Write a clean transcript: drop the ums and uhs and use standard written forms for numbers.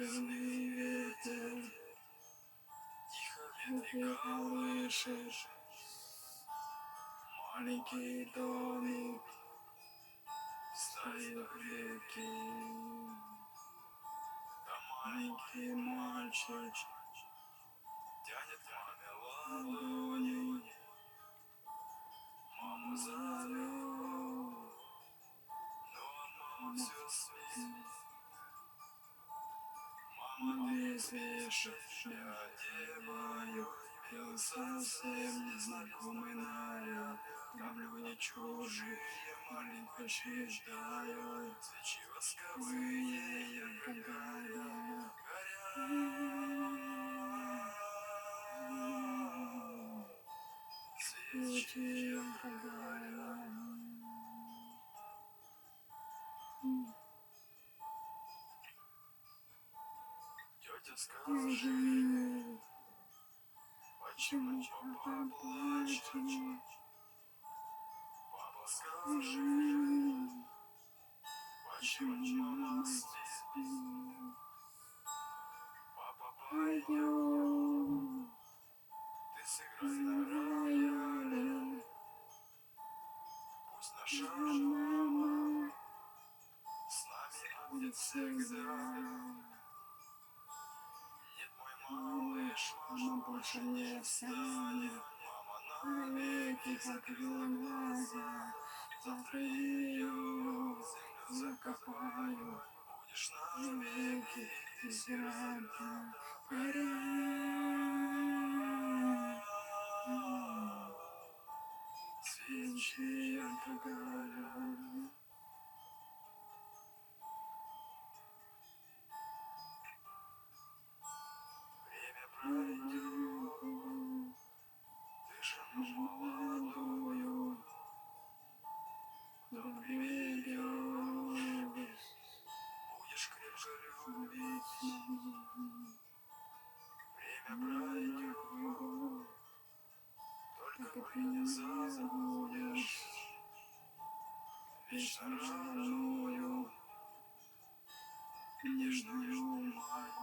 Южный ветер тихо ветви колышет, маленький домик стоит вдалеке. Там маленький мальчик тянет маме ладони, маму зовет, но мама все спит. Мама песни шепчет, одеваю, белый совсем незнакомый наряд. Там люди чужие, маленько чуждают, свечи восковые, ярко горят. Свечи ярко горят. Тетя, скажи, почему папа плачет? Папа, скажи, почему мама спит? Папа, пойдем, ты сыграй на рояле. Пусть наша мама с нами будет всегда. Малыш, мама больше не встанет, мама навеки закрыла глаза. Завтра ее в землю закопаю, будешь навеки ты сирота. Свечи ярко горят. Пройдет, дышим молодую, дом приведешь, будешь крепко любить. Время пройдет, только ты не забудешь вечно родную, нежную мать.